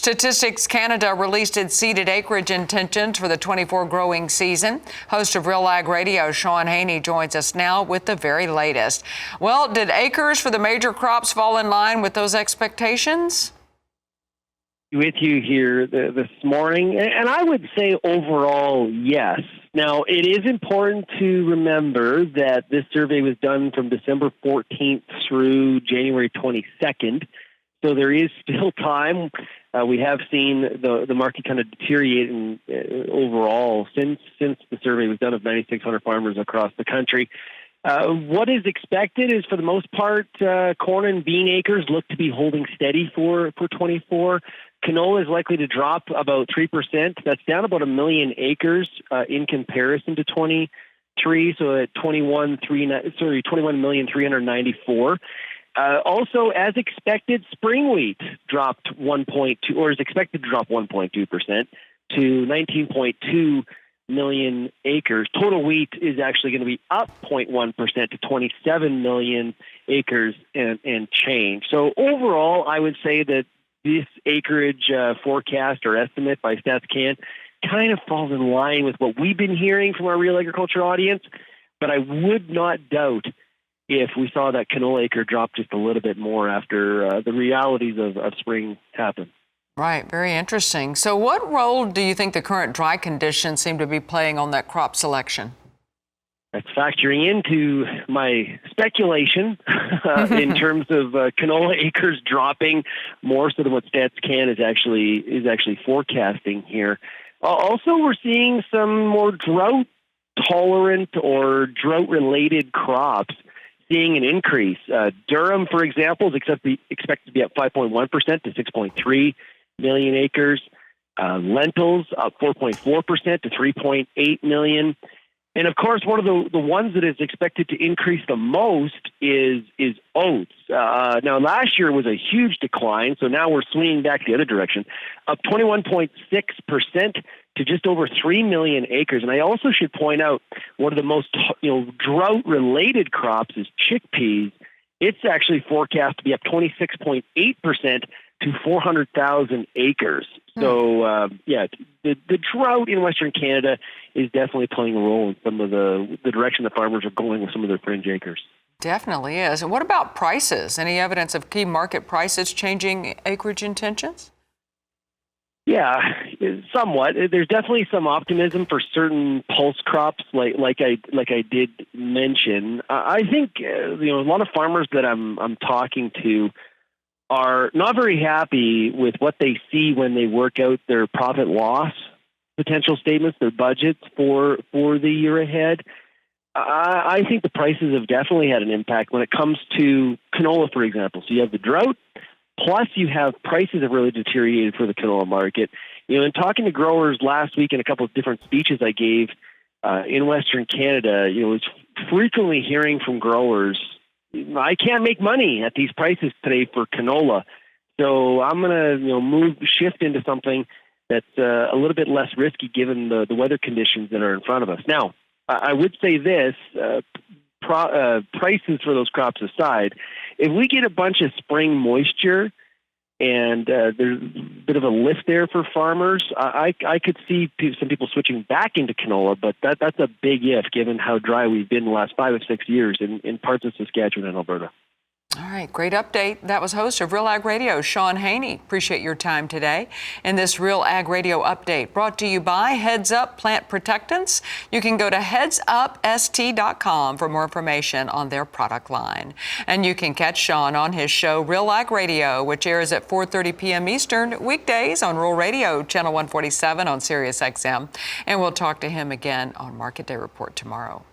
Statistics Canada released its seeded acreage intentions for the 24 growing season. Host of Real Ag Radio, Sean Haney, joins us now with the very latest. Well, did acres for the major crops fall in line with those expectations? With you here this morning, and I would say overall, yes. Now, it is important to remember that this survey was done from December 14th through January 22nd. So there is still time. We have seen the market kind of deteriorate overall since the survey was done of 9,600 farmers across the country. What is expected is, for the most part, corn and bean acres look to be holding steady for 24. Canola is likely to drop about 3%. That's down about 1 million acres in comparison to 23. So at 21,394. Also, as expected, spring wheat dropped 1.2, or is expected to drop 1.2% to 19.2 million acres. Total wheat is actually going to be up 0.1% to 27 million acres and change. So overall, I would say that this acreage forecast or estimate by StatsCan kind of falls in line with what we've been hearing from our Real Agriculture audience, but I would not doubt if we saw that canola acre drop just a little bit more after the realities of spring happen. Right, very interesting. So what role do you think the current dry conditions seem to be playing on that crop selection? That's factoring into my speculation in terms of canola acres dropping more so than what StatsCan is actually forecasting here. Also, we're seeing some more drought-tolerant or drought-related crops seeing an increase. Durum, for example, is expected to be up 5.1% to 6.3 million acres. Lentils up 4.4% to 3.8 million. And of course, one of the ones that is expected to increase the most is oats. Now, last year was a huge decline, so now we're swinging back the other direction, up 21.6% to just over 3 million acres. And I also should point out one of the most drought-related crops is chickpeas. It's actually forecast to be up 26.8% to 400,000 acres. So, the drought in Western Canada is definitely playing a role in some of the direction the farmers are going with some of their fringe acres. Definitely is. And what about prices? Any evidence of key market prices changing acreage intentions? Yeah, somewhat. There's definitely some optimism for certain pulse crops, like I did mention. I think a lot of farmers that I'm talking to are not very happy with what they see when they work out their profit loss potential statements, their budgets for the year ahead. I think the prices have definitely had an impact when it comes to canola, for example. So you have the drought, plus you have prices have really deteriorated for the canola market. In talking to growers last week in a couple of different speeches I gave in Western Canada, was frequently hearing from growers, I can't make money at these prices today for canola, so I'm going to shift into something that's a little bit less risky given the weather conditions that are in front of us. Now, I would say this, prices for those crops aside, if we get a bunch of spring moisture and there's a bit of a lift there for farmers, I could see some people switching back into canola, but that's a big if given how dry we've been the last 5 or 6 years in parts of Saskatchewan and Alberta. All right, great update. That was host of Real Ag Radio, Sean Haney. Appreciate your time today. In this Real Ag Radio update brought to you by Heads Up Plant Protectants. You can go to headsupst.com for more information on their product line. And you can catch Sean on his show Real Ag Radio, which airs at 4:30 p.m. Eastern weekdays on Rural Radio, Channel 147 on Sirius XM. And we'll talk to him again on Market Day Report tomorrow.